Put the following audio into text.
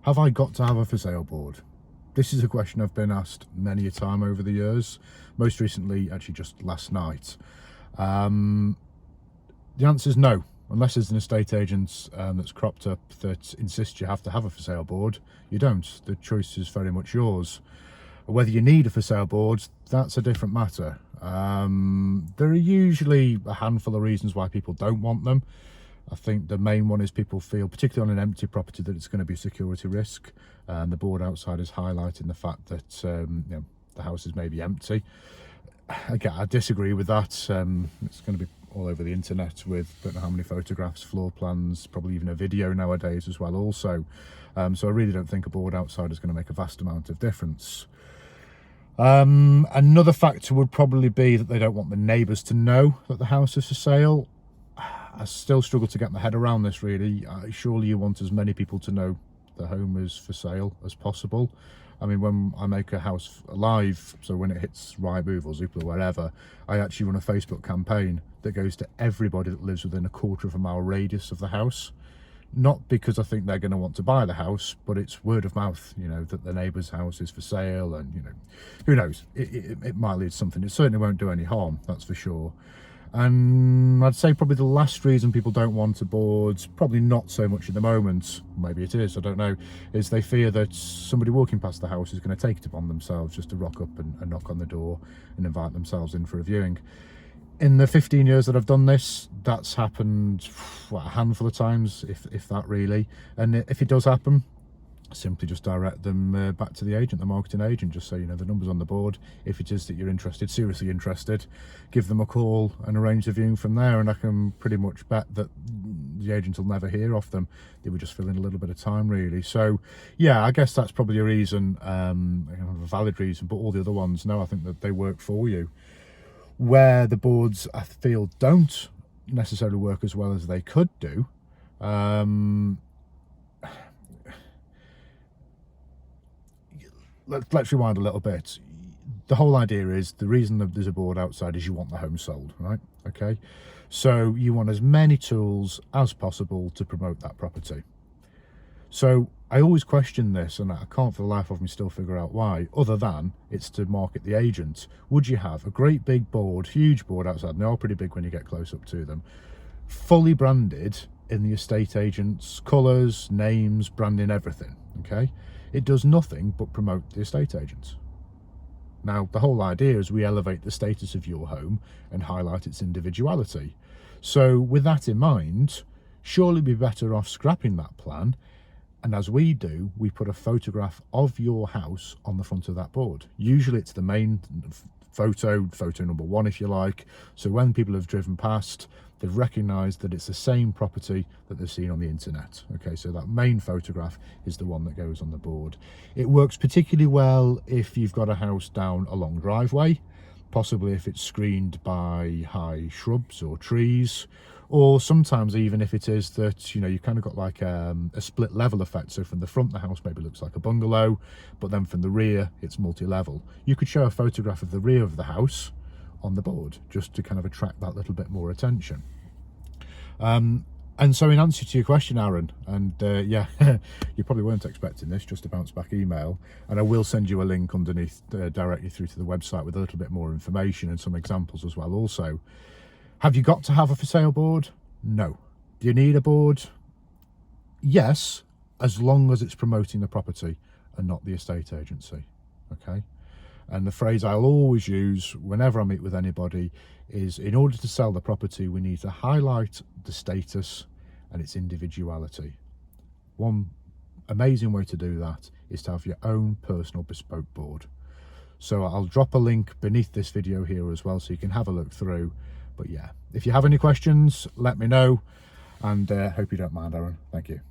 Have I got to have a for sale board? This is a question I've been asked many a time over the years, most recently actually just last night. The answer is no. Unless there's an estate agent that's cropped up that insists you have to have a for sale board, you don't. The choice is very much yours. Whether you need a for sale board, that's a different matter. There are usually a handful of reasons why people don't want them. I think the main one is people feel, particularly on an empty property, that it's going to be a security risk. The board outside is highlighting the fact that the house is maybe empty. Again, I disagree with that. It's going to be all over the internet with don't know how many photographs, floor plans, probably even a video nowadays as well also. So I really don't think a board outside is going to make a vast amount of difference. Another factor would probably be that they don't want the neighbours to know that the house is for sale. I still struggle to get my head around this really. Surely you want as many people to know the home is for sale as possible. I mean, when I make a house live, so when it hits Rightmove or Zoopla or wherever, I actually run a Facebook campaign that goes to everybody that lives within a quarter of a mile radius of the house. Not because I think they're going to want to buy the house, but it's word of mouth, that the neighbour's house is for sale, and who knows, it might lead to something. It certainly won't do any harm, that's for sure. And I'd say probably the last reason people don't want a board, probably not so much at the moment, maybe it is, I don't know, is they fear that somebody walking past the house is going to take it upon themselves just to rock up and knock on the door and invite themselves in for a viewing. In the 15 years that I've done this, that's happened a handful of times, if that really. And if it does happen, simply just direct them back to the agent, the marketing agent. Just say, the number's on the board. If it is that you're interested, seriously interested, give them a call and arrange the viewing from there. And I can pretty much bet that the agent will never hear off them. They were just filling a little bit of time really. So yeah, I guess that's probably a reason, a valid reason, but all the other ones, no, I think that they work for you. Where the boards, I feel, don't necessarily work as well as they could do, let's rewind a little bit. The whole idea is, the reason that there's a board outside is you want the home sold, right? Okay, so you want as many tools as possible to promote that property. So I always question this, and I can't for the life of me still figure out why, other than it's to market the agent. Would you have a great big board, huge board outside, and they are pretty big when you get close up to them, fully branded in the estate agent's colours, names, branding, everything, okay? It does nothing but promote the estate agents. Now, the whole idea is we elevate the status of your home and highlight its individuality. So with that in mind, surely we'd be better off scrapping that plan. And as we do, we put a photograph of your house on the front of that board. Usually it's the main photo number one, if you like. So when people have driven past, they've recognised that it's the same property that they've seen on the internet. Okay, so that main photograph is the one that goes on the board. It works particularly well if you've got a house down a long driveway, possibly if it's screened by high shrubs or trees, or sometimes even if it is that you kind of got like a split level effect. So from the front the house maybe looks like a bungalow, but then from the rear it's multi-level. You could show a photograph of the rear of the house on the board just to kind of attract that little bit more attention. And so in answer to your question, Aaron, and yeah, you probably weren't expecting this, just a bounce back email, and I will send you a link underneath directly through to the website with a little bit more information and some examples as well also. Have you got to have a for sale board? No. Do you need a board? Yes, as long as it's promoting the property and not the estate agency, okay? And the phrase I'll always use whenever I meet with anybody is, in order to sell the property, we need to highlight the status and its individuality. One amazing way to do that is to have your own personal bespoke board. So I'll drop a link beneath this video here as well, so you can have a look through. But yeah, if you have any questions, let me know, and hope you don't mind, Aaron. Thank you.